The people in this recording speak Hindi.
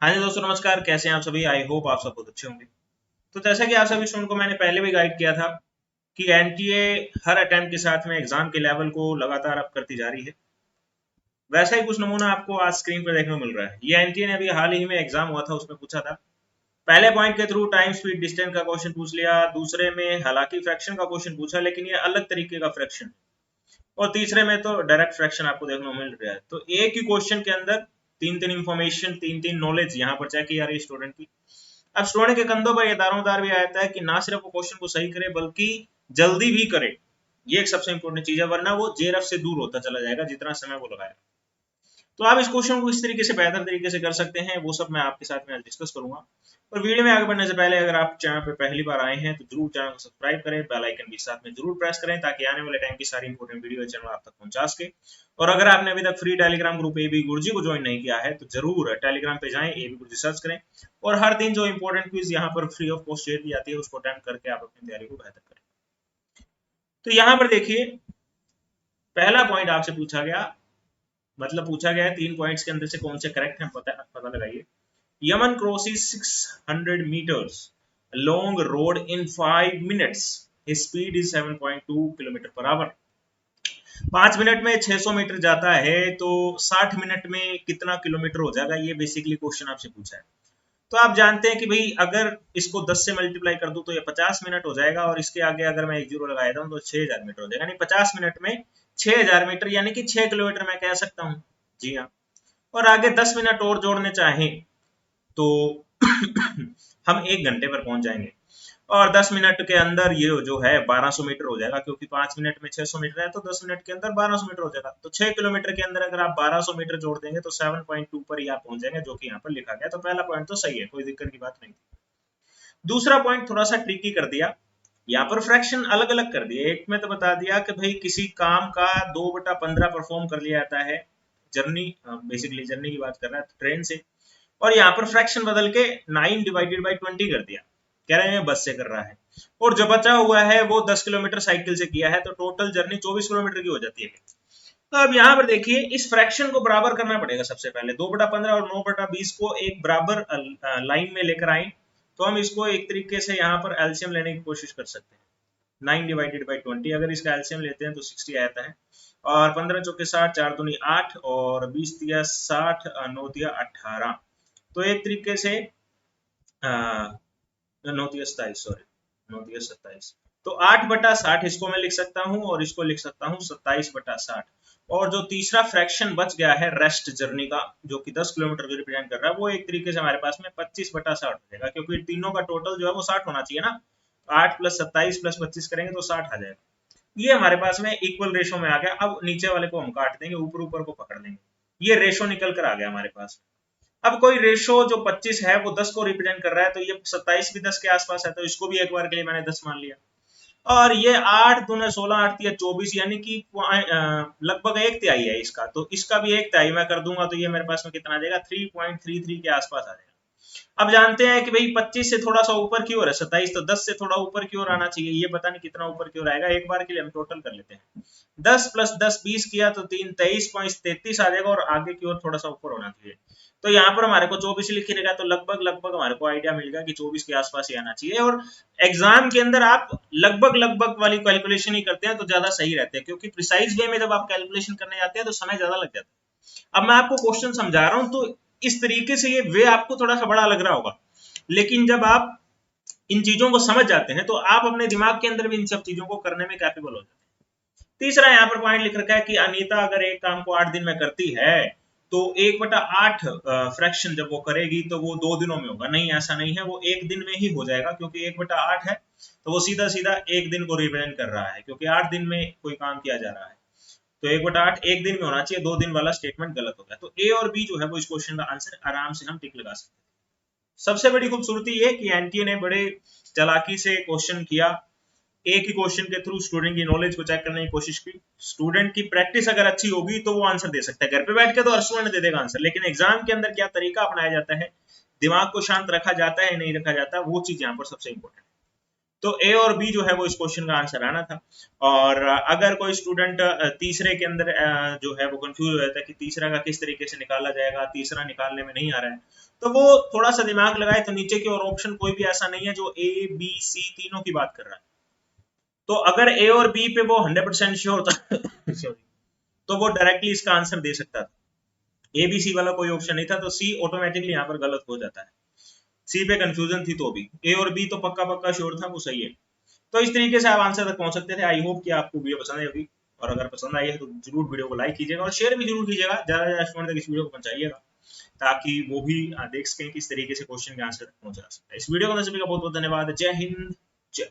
हाँ जी दोस्तों, नमस्कार। कैसे हैं आप सभी? आई होप आप सब बहुत अच्छे होंगे। तो जैसा कि आप सभी स्टूडेंट को मैंने पहले भी गाइड किया था कि एनटीए हर अटेम्प्ट के साथ में एग्जाम के लेवल को लगातार अप करती जा रही है। वैसा ही कुछ नमूना आपको आज स्क्रीन पर देखने को मिल रहा है। ये एनटीए ने अभी हाल ही में एग्जाम हुआ था, उसमें पूछा था। पहले पॉइंट के थ्रू टाइम स्पीड डिस्टेंस का क्वेश्चन पूछ लिया, दूसरे में हालांकि फ्रैक्शन का क्वेश्चन पूछा, लेकिन ये अलग तरीके का फ्रैक्शन, और तीसरे में तो डायरेक्ट फ्रैक्शन आपको देखने को मिल रहा है। तो एक ही क्वेश्चन के अंदर तीन तीन इंफॉर्मेशन, तीन तीन नॉलेज यहाँ पर चेक की जा रही है स्टूडेंट की। अब स्टूडेंट के कंधों पर ये दारोमदार भी आता है कि ना सिर्फ वो क्वेश्चन को सही करे बल्कि जल्दी भी करे। ये एक सबसे इंपॉर्टेंट चीज है, वरना वो जेरफ से दूर होता चला जाएगा जितना समय वो लगाएगा। तो आप इस क्वेश्चन को इस तरीके से बेहतर तरीके से कर सकते हैं, वो सब मैं आपके साथ में डिस्कस करूंगा। और वीडियो में आगे बढ़ने से पहले अगर आप चैनल पर पहली बार आए हैं तो जरूर चैनल को सब्सक्राइब करें, बेल आइकन भी साथ में जरूर प्रेस करें ताकि आने वाले टाइम की सारी इंपॉर्टेंट वीडियो चैनल आप तक पहुंचा सके। और अगर आपने अभी तक फ्री टेलीग्राम ग्रुप एबी गुरुजी को ज्वाइन नहीं किया है तो जरूर टेलीग्राम पे जाएं, एबी गुरुजी सर्च करें और हर दिन जो इंपॉर्टेंट क्विज यहाँ पर फ्री ऑफ कॉस्ट शेयर की जाती है उसको अटेम्प्ट करके आप अपनी तैयारी को बेहतर करें। तो यहाँ पर देखिए, पहला पॉइंट आपसे पूछा गया, मतलब पूछा गया है 3 पॉइंट्स के अंदर से कौन से करेक्ट हैं, पता लगाइए। Yemen crosses 600 meters long road in 5 minutes. His speed is 7.2 kilometre per hour. 5 minute में 600 मीटर जाता है तो 60 मिनट में कितना किलोमीटर हो जाएगा, ये बेसिकली क्वेश्चन आपसे पूछा है। तो आप जानते हैं कि भाई अगर इसको 10 से मल्टीप्लाई कर दूं तो ये 50 मिनट हो जाएगा, और इसके आगे अगर मैं एक जीरो लगा देता हूं तो 6000 मीटर हो जाएगा। यानी 50 मिनट में 6000 मीटर यानी कि 6 किलोमीटर मैं कह सकता हूं। जी हाँ। और आगे 10 मिनट और जोड़ने चाहें तो हम 1 घंटे पर पहुंच जाएंगे, और 10 मिनट के अंदर ये जो है 1200 मीटर हो जाएगा, क्योंकि 5 मिनट में 600 मीटर है तो 10 मिनट के अंदर 1200 मीटर हो जाएगा। तो 6 किलोमीटर के अंदर अगर आप 1200 मीटर जोड़ देंगे तो 7.2 पर ही आप पहुंच जाएंगे, जो कि यहाँ पर लिखा गया। तो पहला पॉइंट तो सही है, कोई दिक्कत की बात नहीं। दूसरा पॉइंट थोड़ा सा ट्रिकी कर दिया, यहाँ पर फ्रैक्शन अलग अलग कर दिए। एक में तो बता दिया कि भाई किसी काम का 2/15 परफॉर्म कर लिया जाता है, जर्नी, बेसिकली जर्नी की बात कर रहा है ट्रेन से, और यहाँ पर फ्रैक्शन बदल के 9/20 कर दिया, कह रहे हैं बस से कर रहा है। और जो बचा हुआ है वो 10 किलोमीटर साइकिल से किया है, तो टोटल जर्नी 24 किलोमीटर की हो जाती है। तो अब यहाँ पर देखिए, इस फ्रैक्शन को बराबर करना पड़ेगा। सबसे पहले 2/15 और 9/20 को एक बराबर लाइन में लेकर आए, तो हम इसको एक तरीके से यहाँ पर एलसीएम लेने की कोशिश कर सकते हैं। 9/20 अगर इसका एलसीएम लेते हैं तो 60 आता है, और 15 चौके 60, 4 दूनी 8, और 20 दिया 60, 9 दिया 18। तो एक तरीके से 9 दिया 27, सॉरी 9 दिया 27। तो 8/60 इसको मैं लिख सकता हूँ, और इसको लिख सकता हूँ 27/60। और जो तीसरा फ्रैक्शन बच गया है रेस्ट जर्नी का, जो कि 10 किलोमीटर को रिप्रेजेंट कर रहा है, वो एक तरीके से हमारे पास में 25/60 हो जाएगा, क्योंकि तीनों का टोटल जो है वो 60 होना चाहिए ना। 8 + 27 + 25 करेंगे तो 60 आ जाएगा। ये हमारे पास में इक्वल रेशो में आ गया। अब नीचे वाले को हम काट देंगे, ऊपर ऊपर को पकड़ लेंगे, ये रेशो निकल कर आ गया हमारे पास। अब कोई रेशो जो 25 है वो 10 को रिप्रेजेंट कर रहा है, तो ये 27 भी 10 के आसपास है, तो इसको भी एक बार के लिए मैंने 10 मान लिया। और ये 8 दूने 16, 8 तिया 24, यानी कि लगभग 1/3 है इसका, तो इसका भी 1/3 मैं कर दूंगा, तो ये मेरे पास में कितना आ जाएगा, 3.33 के आसपास आ जाएगा। अब जानते हैं कि भाई 25 से थोड़ा सा ऊपर की ओर है 27, तो 10 से थोड़ा ऊपर की ओर आना चाहिए। ये पता नहीं कितना ऊपर की ओर आएगा, एक बार के लिए हम टोटल कर लेते हैं। 10 + 10 20 किया तो 23.33 आ जाएगा, और आगे की ओर थोड़ा सा ऊपर होना चाहिए। तो यहाँ पर हमारे को 24 लिख रहेगा, तो लगभग लगभग हमारे को आइडिया मिल गया कि 24 के आसपास ही आना चाहिए। और एग्जाम के अंदर आप लगभग लगभग वाली कैलकुलेशन ही करते हैं तो ज्यादा सही रहते हैं, क्योंकि प्रिसाइज वे में जब आप कैलकुलेशन करने जाते हैं तो समय ज्यादा लग जाता है। अब मैं आपको क्वेश्चन समझा रहा हूं तो इस तरीके से ये वे आपको थोड़ा सा बड़ा लग रहा होगा, लेकिन जब आप इन चीजों को समझ जाते हैं तो आप अपने दिमाग के अंदर भी इन सब चीजों को करने में कैपेबल हो जाते हैं। तीसरा यहाँ पर पॉइंट लिख रखा है कि अनीता अगर एक काम को 8 दिन में करती है तो 1/8 फ्रैक्शन जब वो करेगी तो वो 2 दिनों में होगा। नहीं, ऐसा नहीं है, वो 1 दिन में ही हो जाएगा, क्योंकि 1/8 है तो वो सीधा सीधा 1 दिन को रिप्रेजेंट कर रहा है, क्योंकि 8 दिन में कोई काम किया जा रहा है। तो 1/8 1 दिन में होना चाहिए, 2 दिन वाला स्टेटमेंट गलत हो गया। तो ए और बी जो है वो इस क्वेश्चन का आंसर आराम से हम टिक लगा सकते हैं। सबसे बड़ी खूबसूरती ये कि एनटीए ने बड़े चालाकी से क्वेश्चन किया, एक ही क्वेश्चन के थ्रू स्टूडेंट की नॉलेज को चेक करने की कोशिश की। स्टूडेंट की प्रैक्टिस अगर अच्छी होगी तो वो आंसर दे सकता है, घर पे बैठ के तो हर स्टूडेंट दे देगा आंसर, लेकिन एग्जाम के अंदर क्या तरीका अपनाया जाता है, दिमाग को शांत रखा जाता है नहीं रखा जाता, वो चीज यहाँ पर सबसे इंपॉर्टेंट है। तो ए और बी जो है वो इस क्वेश्चन का आंसर आना था। और अगर कोई स्टूडेंट तीसरे के अंदर जो है वो कंफ्यूज हो जाता है कि तीसरा का किस तरीके से निकाला जाएगा, तीसरा निकालने में नहीं आ रहा है, तो वो थोड़ा सा दिमाग लगाए तो नीचे की और ऑप्शन कोई भी ऐसा नहीं है जो ए बी सी तीनों की बात कर रहा है। तो अगर ए और बी पे वो 100% श्योर था सॉरी, तो वो डायरेक्टली इसका आंसर दे सकता था। ए बी सी वाला कोई ऑप्शन नहीं था, तो सी ऑटोमेटिकली यहाँ पर गलत हो जाता है। सी पे कंफ्यूजन थी तो भी ए और बी तो पक्का पक्का श्योर था, वो सही है। तो इस तरीके से आप आंसर तक पहुंच सकते थे। आई होप कि आपको वीडियो पसंद आई होगी, और अगर पसंद आई है तो जरूर वीडियो को लाइक कीजिएगा और शेयर भी जरूर कीजिएगा, ज्यादा ज्यादा स्टूडेंट तक इस वीडियो को पहुंचाइएगा, ताकि वो भी देख सकें किस तरीके से क्वेश्चन के आंसर तक पहुंचा सकता है। इस वीडियो को देखने का बहुत बहुत धन्यवाद। जय हिंद, जय